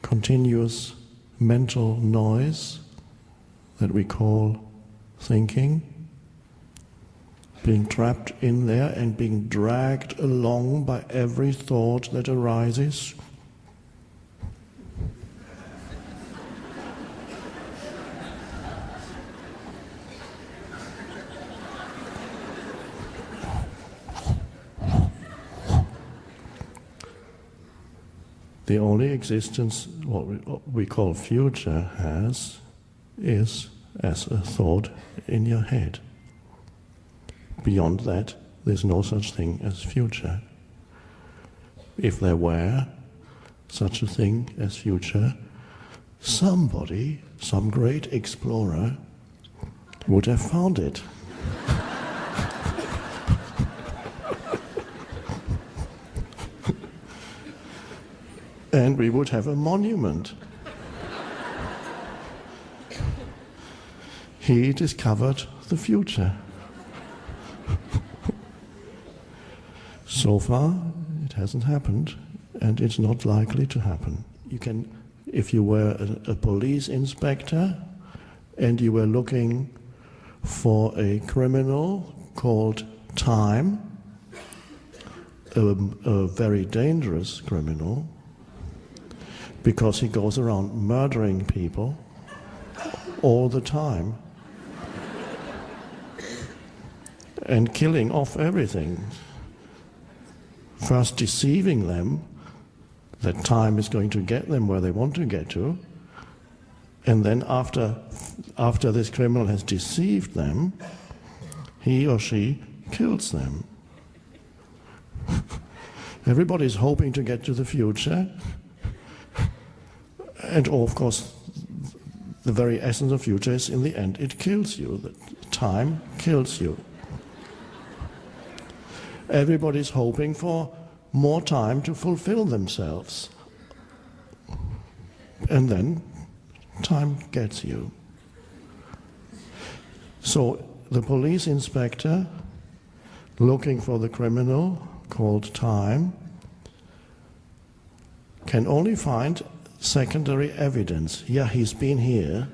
continuous mental noise that we call thinking, being trapped in there and being dragged along by every thought that arises. The only existence what we call future has is as a thought in your head. Beyond that, there's no such thing as future. If there were such a thing as future, somebody, some great explorer, would have found it. And we would have a monument. He discovered the future. So far, it hasn't happened, and it's not likely to happen. You can, if you were a police inspector and you were looking for a criminal called time, a very dangerous criminal, because he goes around murdering people all the time and killing off everything. First deceiving them that time is going to get them where they want to get to, and then after this criminal has deceived them, he or she kills them. Everybody's hoping to get to the future. And of course, the very essence of future is, in the end, it kills you. Time kills you. Everybody's hoping for more time to fulfill themselves. And then time gets you. So the police inspector, looking for the criminal called time, can only find secondary evidence. Yeah, he's been here.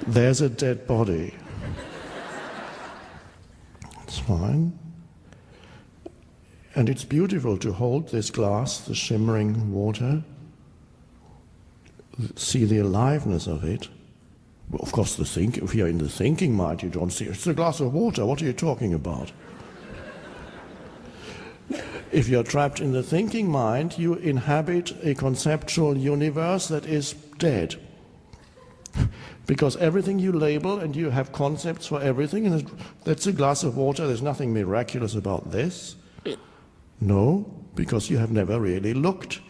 There's a dead body. It's fine. And it's beautiful to hold this glass, the shimmering water, see the aliveness of it. Well, of course, if you're in the thinking mind, you don't see it. It's a glass of water. What are you talking about? If you're trapped in the thinking mind, you inhabit a conceptual universe that is dead. Because everything you label, and you have concepts for everything, and that's a glass of water, there's nothing miraculous about this. No, because you have never really looked.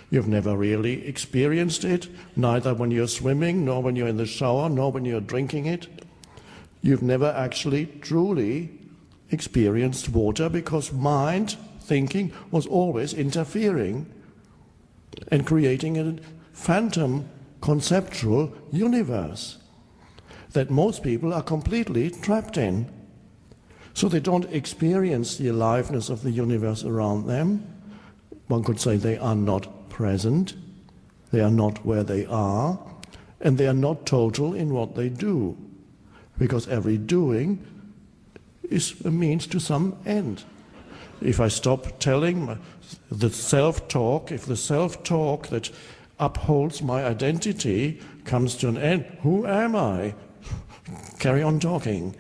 You've never really experienced it, neither when you're swimming, nor when you're in the shower, nor when you're drinking it. You've never actually truly experienced water, because mind, thinking, was always interfering and creating a phantom conceptual universe that most people are completely trapped in. So they don't experience the aliveness of the universe around them. One could say they are not present, they are not where they are, and they are not total in what they do, because every doing is a means to some end. If I stop telling the self-talk, if the self-talk that upholds my identity comes to an end, who am I? Carry on talking.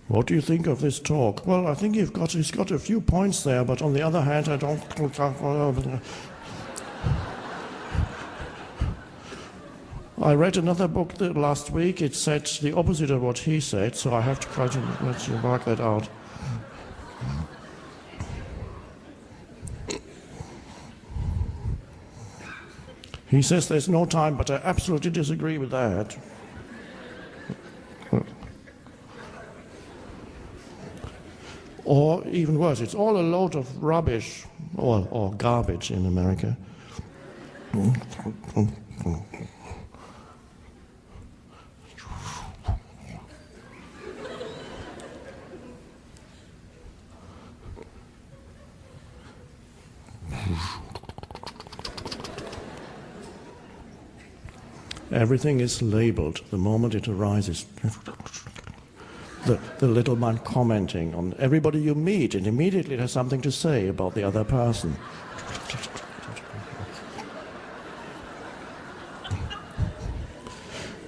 What do you think of this talk? Well, I think he's got a few points there, but on the other hand, I don't... I read another book last week. It said the opposite of what he said, so I have to try to let you work that out. He says there's no time, but I absolutely disagree with that. Or even worse, it's all a load of rubbish, or garbage in America. Everything is labeled the moment it arises. The little mind commenting on everybody you meet, and immediately it has something to say about the other person.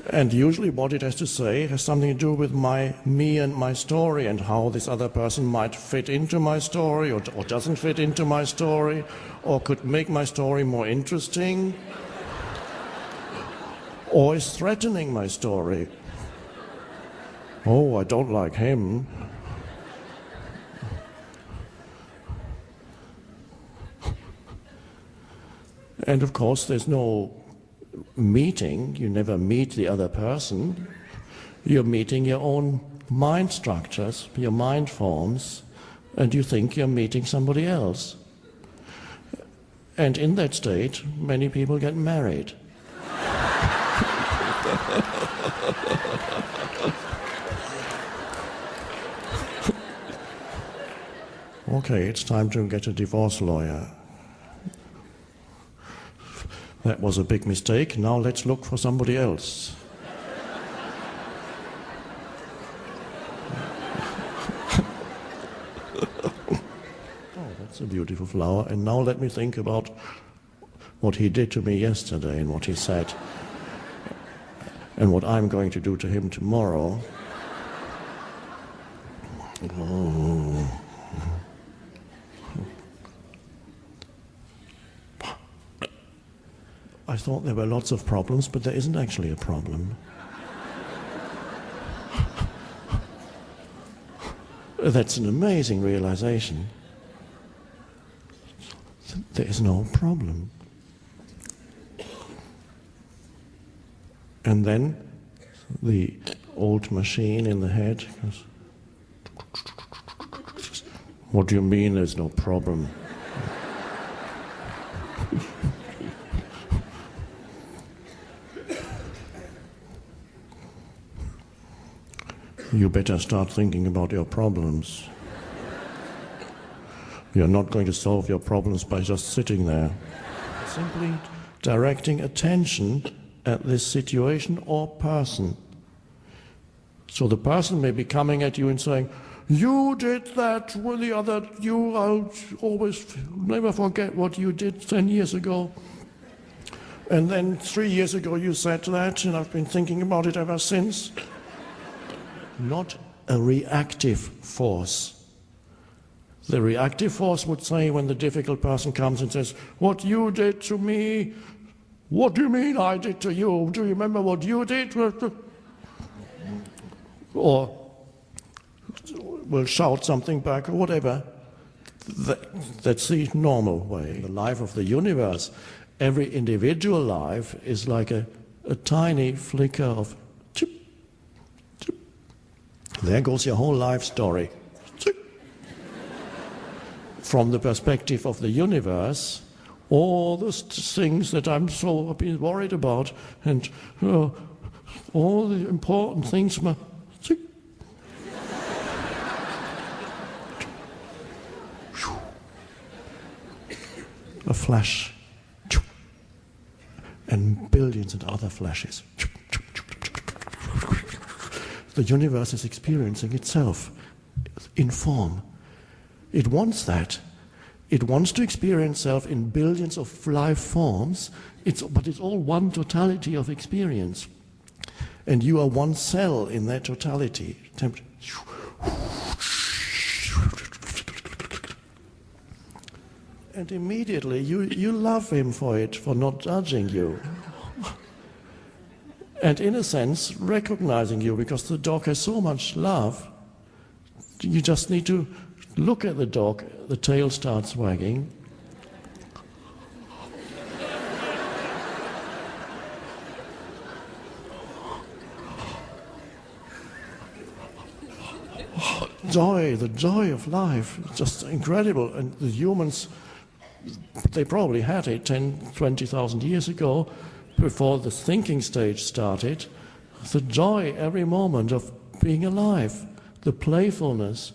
And usually what it has to say has something to do with me and my story, and how this other person might fit into my story, or doesn't fit into my story, or could make my story more interesting, or is threatening my story. Oh, I don't like him. And of course there's no meeting. You never meet the other person. You're meeting your own mind structures, your mind forms, and you think you're meeting somebody else. And in that state, many people get married. Okay, it's time to get a divorce lawyer. That was a big mistake. Now let's look for somebody else. Oh, that's a beautiful flower. And now let me think about what he did to me yesterday and what he said and what I'm going to do to him tomorrow. Oh. I thought there were lots of problems, but there isn't actually a problem. That's an amazing realization. There is no problem. And then the old machine in the head goes, what do you mean there's no problem? You better start thinking about your problems. You're not going to solve your problems by just sitting there. Simply directing attention at this situation or person. So the person may be coming at you and saying, you did that with the other, I'll always never forget what you did 10 years ago. And then 3 years ago you said that, and I've been thinking about it ever since. Not a reactive force. The reactive force would say when the difficult person comes and says, what you did to me, what do you mean I did to you? Do you remember what you did? Or will shout something back or whatever. That's the normal way. The life of the universe, every individual life is like a tiny flicker of chip. There goes your whole life story. From the perspective of the universe, all the things that I'm so worried about, and all the important things. A flash, and billions of other flashes. The universe is experiencing itself in form. It wants that. It wants to experience itself in billions of life forms, but it's all one totality of experience. And you are one cell in that totality. And immediately you love him for it, for not judging you. And in a sense, recognizing you, because the dog has so much love, you just need to look at the dog, the tail starts wagging. Joy, the joy of life, just incredible. And the humans, they probably had it 10, 20,000 years ago, before the thinking stage started. The joy every moment of being alive, the playfulness.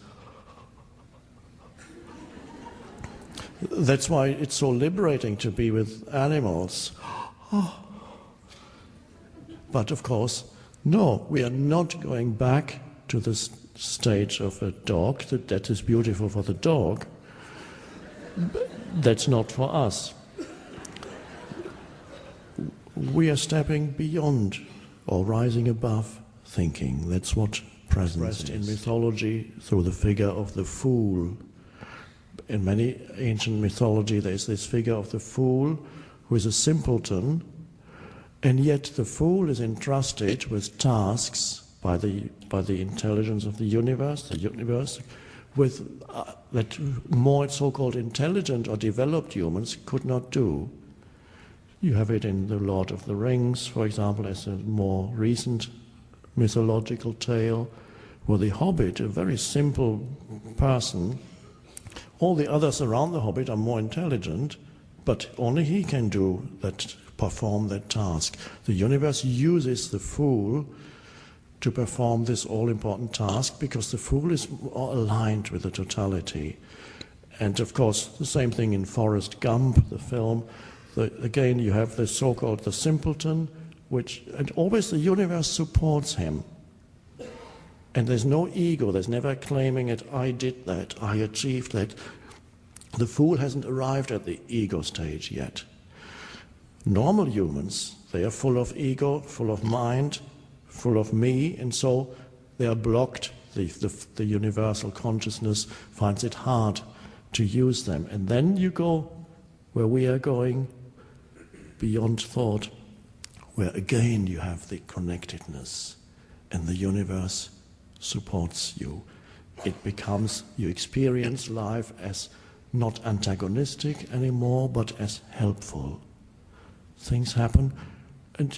That's why it's so liberating to be with animals. Oh. But of course, no, we are not going back to the stage of a dog. That is beautiful for the dog. That's not for us. We are stepping beyond or rising above thinking. That's what presence is. In mythology, through the figure of the fool. In many ancient mythology, there is this figure of the fool who is a simpleton, and yet the fool is entrusted with tasks by the intelligence of the universe with that more so-called intelligent or developed humans could not do. You have it in The Lord of the Rings, for example, as a more recent mythological tale, where the Hobbit, a very simple person, all the others around the Hobbit are more intelligent, but only he can do that, perform that task. The universe uses the fool to perform this all-important task because the fool is aligned with the totality. And of course, the same thing in Forrest Gump, the film. Again, you have the so-called the simpleton, and always the universe supports him. And there's no ego, there's never claiming it, I did that, I achieved that. The fool hasn't arrived at the ego stage yet. Normal humans, they are full of ego, full of mind, full of me, and so they are blocked. The universal consciousness finds it hard to use them. And then you go where we are going, beyond thought, where again you have the connectedness, and the universe supports you. It becomes, you experience life as not antagonistic anymore, but as helpful. Things happen, and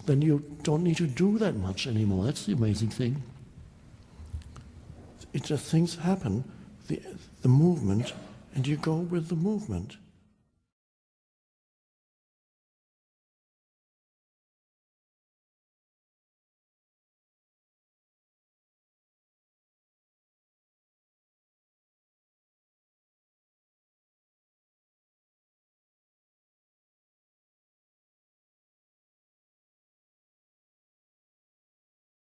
then you don't need to do that much anymore. That's the amazing thing. It just, things happen, the movement, and you go with the movement.